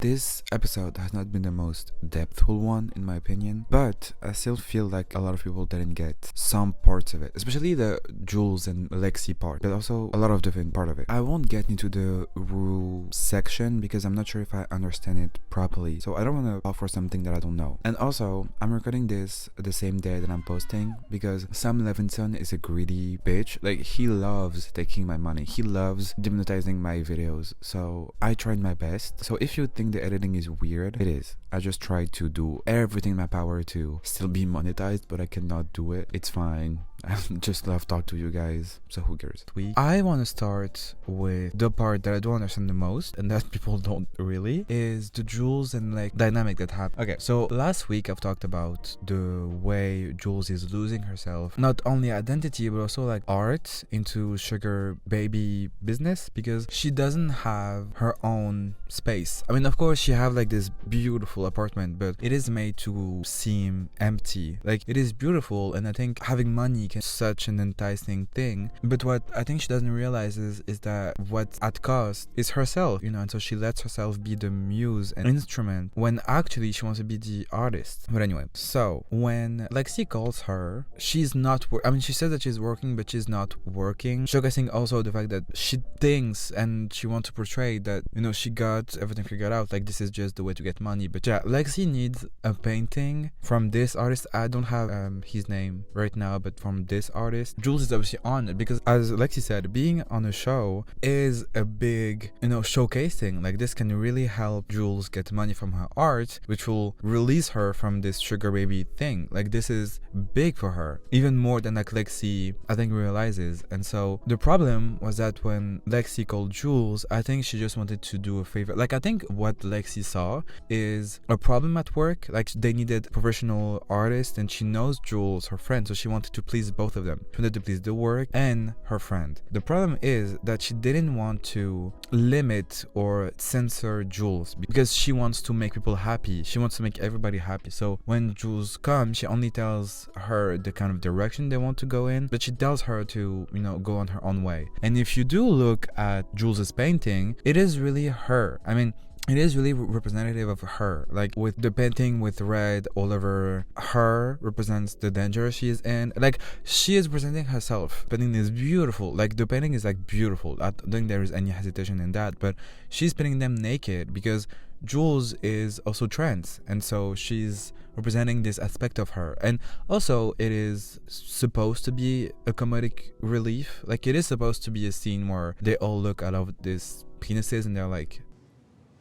This episode has not been the most depthful one in my opinion, but I still feel like a lot of people didn't get some parts of it, especially the Jules and Lexi part, but also a lot of different part of it. I won't get into the rule section because I'm not sure if I understand it properly, so I don't want to offer something that I don't know. And also, I'm recording this the same day that I'm posting because Sam Levinson is a greedy bitch. Like, he loves taking my money, he loves demonetizing my videos, so I tried my best. So if you think the editing is weird, it is. I just tried to do everything in my power to still be monetized, but I cannot do it. It's fine. I just love talk to you guys, so who cares? I want to start with the part that I don't understand the most, and that people don't really, is the Jules and like dynamic that happened. Okay, so last week I've talked about the way Jules is losing herself, not only identity but also like art into sugar baby business, because she doesn't have her own space. I mean, of course she have like this beautiful apartment, but it is made to seem empty. Like, it is beautiful, and I think having money can such an enticing thing, but what I think she doesn't realize is that what's at cost is herself, you know, and so she lets herself be the muse and instrument when actually she wants to be the artist. But anyway, so when Lexi calls her, she's not I mean, she says that she's working, but she's not working, showcasing also the fact that she thinks and she wants to portray that, you know, she got everything figured out, like this is just the way to get money. But yeah, Lexi needs a painting from this artist. I don't have his name right now, but from this artist. Jules is obviously on it because, as Lexi said, being on a show is a big, you know, showcasing. Like, this can really help Jules get money from her art, which will release her from this sugar baby thing. Like, this is big for her, even more than like Lexi I think realizes. And so the problem was that when Lexi called Jules, I think she just wanted to do a favor. Like, I think what Lexi saw is a problem at work. Like, they needed professional artists, and she knows Jules, her friend, so she wanted to please both of them. She wanted to please the work and her friend. The problem is that she didn't want to limit or censor Jules because she wants to make people happy. She wants to make everybody happy. So when Jules comes, she only tells her the kind of direction they want to go in, but she tells her to, you know, go on her own way. And if you do look at Jules's painting, it is really her. I mean, it is really representative of her. Like, with the painting with red all over her represents the danger she is in. Like, she is presenting herself. The painting is beautiful. Like, the painting is like beautiful. I don't think there is any hesitation in that, but she's painting them naked because Jules is also trans, and so she's representing this aspect of her. And also, it is supposed to be a comedic relief. Like, it is supposed to be a scene where they all look out of these penises and they're like,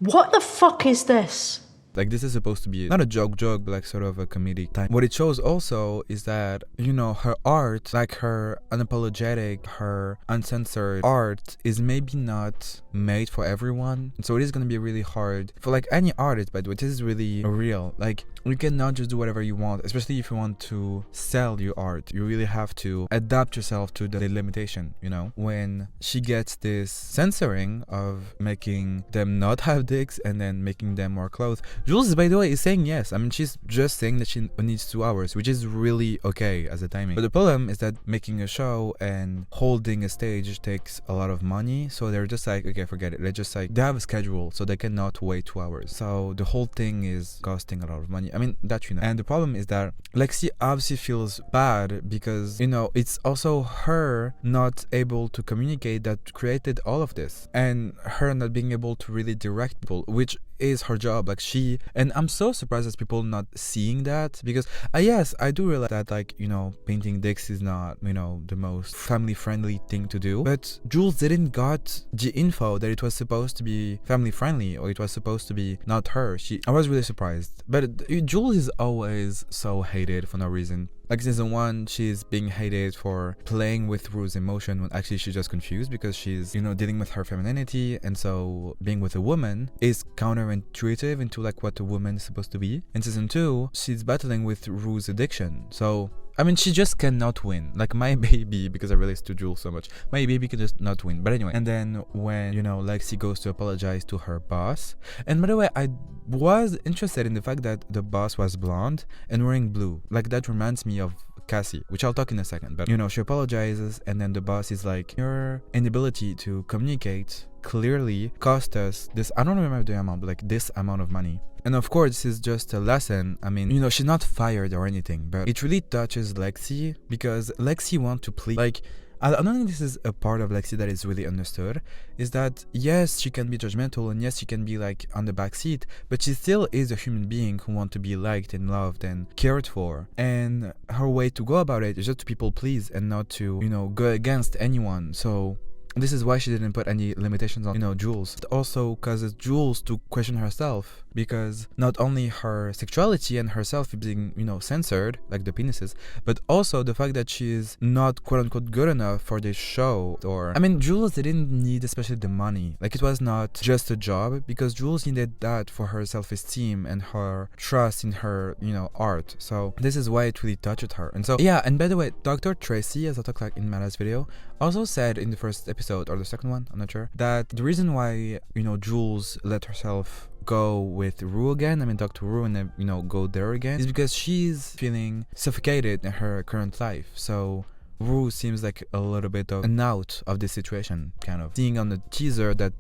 what the fuck is this? Like, this is supposed to be not a joke, but like sort of a comedic time. What it shows also is that, you know, her art, like her unapologetic, her uncensored art, is maybe not made for everyone. So it is going to be really hard for like any artist, by the way. This is really real. Like, you cannot just do whatever you want, especially if you want to sell your art. You really have to adapt yourself to the limitation, you know? When she gets this censoring of making them not have dicks and then making them more clothes, Jules, by the way, is saying yes. I mean, she's just saying that she needs 2 hours, which is really okay as a timing. But the problem is that making a show and holding a stage takes a lot of money. So they're just like, okay, forget it. They just like, they have a schedule, so they cannot wait 2 hours. So the whole thing is costing a lot of money. I mean, that, you know. And the problem is that Lexi obviously feels bad because, you know, it's also her not able to communicate that created all of this, and her not being able to really direct people, which is her job. Like, she, and I'm so surprised as people not seeing that, because yes, I do realize that, like, you know, painting dicks is not, you know, the most family friendly thing to do, but Jules didn't got the info that it was supposed to be family friendly, or it was supposed to be not her. I was really surprised. But Jules is always so hated for no reason. Like, season 1, she's being hated for playing with Rue's emotion when actually she's just confused because she's, you know, dealing with her femininity, and so being with a woman is counterintuitive into like what a woman is supposed to be. In season 2, she's battling with Rue's addiction. So, I mean, she just cannot win. Like, my baby, because I relate to Jules so much, my baby can just not win. But anyway, and then when, you know, Lexi goes to apologize to her boss, and by the way, I was interested in the fact that the boss was blonde and wearing blue. Like, that reminds me of Cassie, which I'll talk in a second. But, she apologizes, and then the boss is like, your inability to communicate clearly cost us this, I don't remember the amount, but like this amount of money. And of course, this is just a lesson. I mean, she's not fired or anything, but it really touches Lexi because Lexi wants to please. Like, I don't think this is a part of Lexi that is really understood, is that yes, she can be judgmental and yes, she can be like on the back seat, but she still is a human being who wants to be liked and loved and cared for. And her way to go about it is just to people please and not to, go against anyone. So this is why she didn't put any limitations on, Jules. It also causes Jules to question herself because not only her sexuality and herself is being, censored, like the penises, but also the fact that she is not quote-unquote good enough for this show. Or, I mean, Jules didn't need especially the money. Like, it was not just a job because Jules needed that for her self-esteem and her trust in her, art. So this is why it really touched her. And so, yeah, and by the way, Dr. Tracy, as I talked like in my last video, also said in the first episode or the second one, I'm not sure, that the reason why, Jules let herself go with Rue again, I mean Dr. Rue, and then, go there again, is because she's feeling suffocated in her current life. So Rue seems like a little bit of an out of this situation, kind of seeing on the teaser that,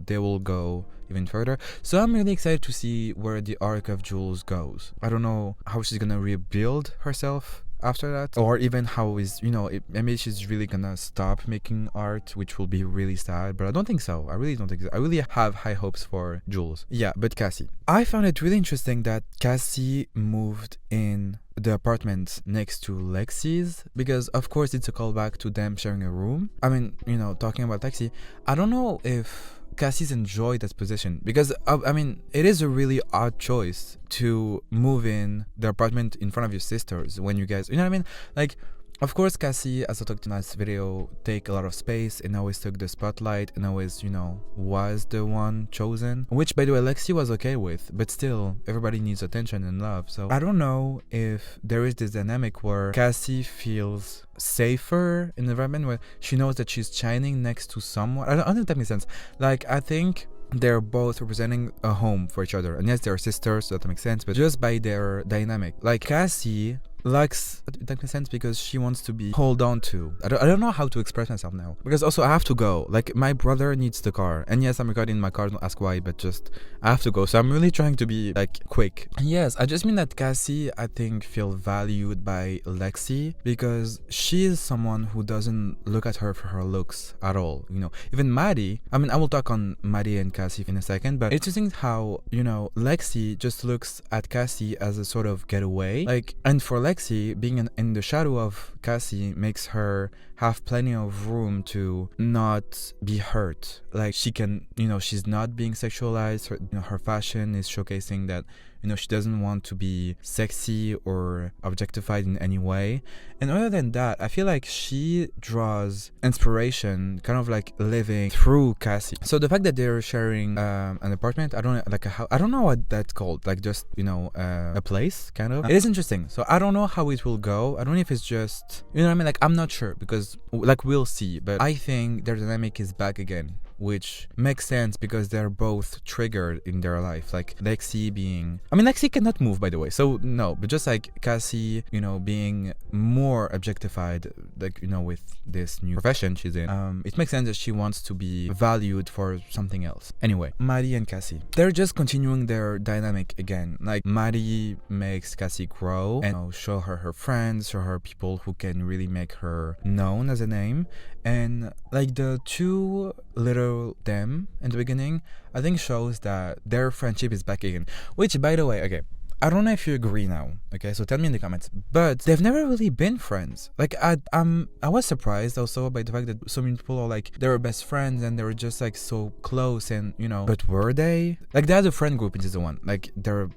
they will go even further. So I'm really excited to see where the arc of Jules goes. I don't know how she's gonna rebuild herself after that, or even how is, maybe she's really gonna stop making art, which will be really sad, but I don't think so. I really don't think so. I really have high hopes for Jules. Yeah, but Cassie, I found it really interesting that Cassie moved in the apartment next to Lexi's, because of course it's a callback to them sharing a room. I mean, talking about Lexi, I don't know if Cassie's enjoyed that position because I mean, it is a really odd choice to move in the apartment in front of your sisters when you guys, what I mean? Like, of course, Cassie, as I talked in last video, take a lot of space and always took the spotlight and always, was the one chosen, which by the way, Lexi was okay with, but still, everybody needs attention and love. So I don't know if there is this dynamic where Cassie feels safer in the environment where she knows that she's shining next to someone. I don't think that makes sense. Like, I think they're both representing a home for each other. And yes, they're sisters, so that makes sense, but just by their dynamic. Like, Cassie likes, that makes sense because she wants to be hold on to. I don't know how to express myself now, because also I have to go. Like, my brother needs the car, and yes, I'm recording in my car, don't ask why, but just I have to go. So I'm really trying to be like quick. Yes, I just mean that Cassie, I think, feel valued by Lexi because she is someone who doesn't look at her for her looks at all. Even Maddy, I mean, I will talk on Maddy and Cassie in a second, but it's interesting how, Lexi just looks at Cassie as a sort of getaway. Like, and for Lexi, being in the shadow of Cassie makes her have plenty of room to not be hurt. Like, she can, she's not being sexualized. Her fashion is showcasing that, she doesn't want to be sexy or objectified in any way. And other than that, I feel like she draws inspiration, kind of like living through Cassie. So the fact that they're sharing an apartment, I don't know, like I don't know what that's called, like just, a place, kind of. It is interesting. So I don't know how it will go. I don't know if it's just, what I mean? Like, I'm not sure because, like, we'll see. But I think their dynamic is back again, which makes sense because they're both triggered in their life. Like, Lexi being, I mean, Lexi cannot move, by the way, so no, but just like Cassie, being more objectified, like, with this new profession she's in, it makes sense that she wants to be valued for something else. Anyway, Maddy and Cassie, they're just continuing their dynamic again. Like, Maddy makes Cassie grow and show her her friends, show her people who can really make her known as a name. And like the two little them in the beginning, I think shows that their friendship is back again. Which, by the way, okay, I don't know if you agree now, okay, so tell me in the comments, but they've never really been friends. Like, I was surprised also by the fact that so many people are like, they were best friends and they were just like so close and, but were they? Like, they had a friend group in season 1, like they're,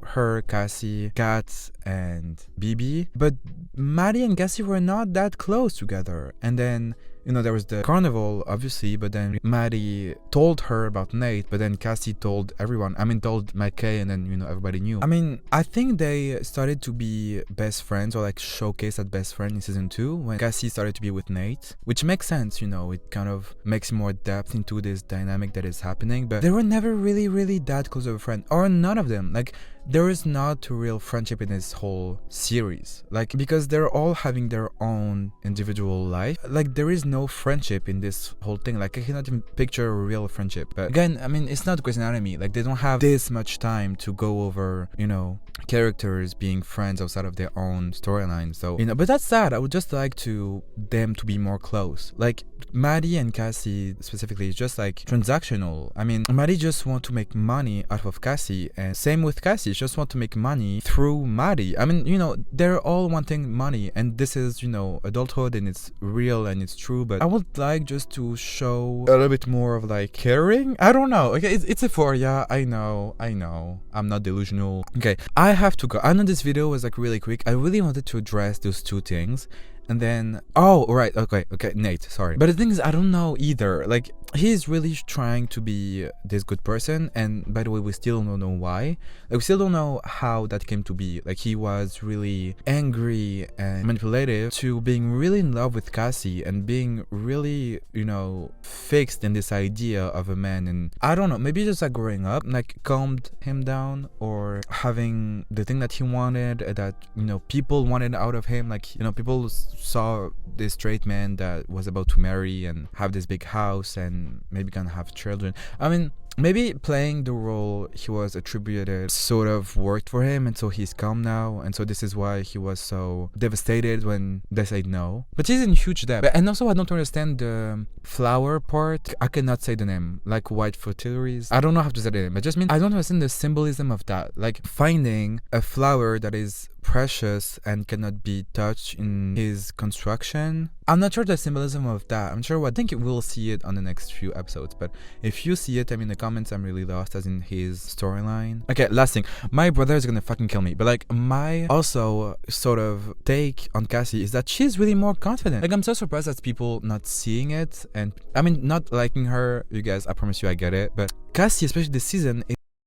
her, Cassie, Kat, and BB, but Maddy and Cassie were not that close together. And then you know, there was the carnival, obviously, but then Maddy told her about Nate, but then Cassie told everyone. I mean, told McKay, and then, you know, everybody knew. I mean, I think they started to be best friends, or like showcase as best friend in season 2 when Cassie started to be with Nate, which makes sense, you know, it kind of makes more depth into this dynamic that is happening, but they were never really that close of a friend, or none of them. Like, there is not a real friendship in this whole series, like, because they're all having their own individual life. Like, there is no friendship in this whole thing. Like, I cannot even picture a real friendship. But again, I mean, it's not Grey's Anatomy. Like, they don't have this much time to go over, you know, characters being friends outside of their own storyline. So, you know, but that's sad. I would just like them to be more close. Like, Maddy and Cassie specifically is just like transactional. I mean, Maddy just want to make money out of Cassie, and same with Cassie, she just want to make money through Maddy. I mean, you know, they're all wanting money, and this is, you know, adulthood, and it's real and it's true. But I would like just to show a little bit more of like caring. I don't know. Okay, it's euphoria. I know. I'm not delusional. Okay, I have to go. I know this video was like really quick. I really wanted to address those two things. And then, oh, right, okay, Nate, sorry. But the thing is, I don't know either. Like, he's really trying to be this good person, and by the way, we still don't know why. Like, we still don't know how that came to be. Like, he was really angry and manipulative to being really in love with Cassie and being really, you know, fixed in this idea of a man. And I don't know, maybe just like growing up, like, calmed him down, or having the thing that he wanted, that, you know, people wanted out of him. Like, you know, people saw this straight man that was about to marry and have this big house and maybe gonna have children. I mean, maybe playing the role he was attributed sort of worked for him, and so he's calm now, and so this is why he was so devastated when they said no. But he's in huge debt. And also, I don't understand the flower part. I cannot say the name, like white fritillaries. I don't know how to say the name. It just means I don't understand the symbolism of that. Like, finding a flower that is precious and cannot be touched in his construction. I'm not sure the symbolism of that. I'm sure I think we'll see it on the next few episodes, but if you see it, I mean, the comments, I'm really lost as in his storyline. Okay, last thing, my brother is gonna fucking kill me, but like, my also sort of take on Cassie is that she's really more confident. Like, I'm so surprised at people not seeing it, and I mean, not liking her. You guys, I promise you I get it, but Cassie, especially this season,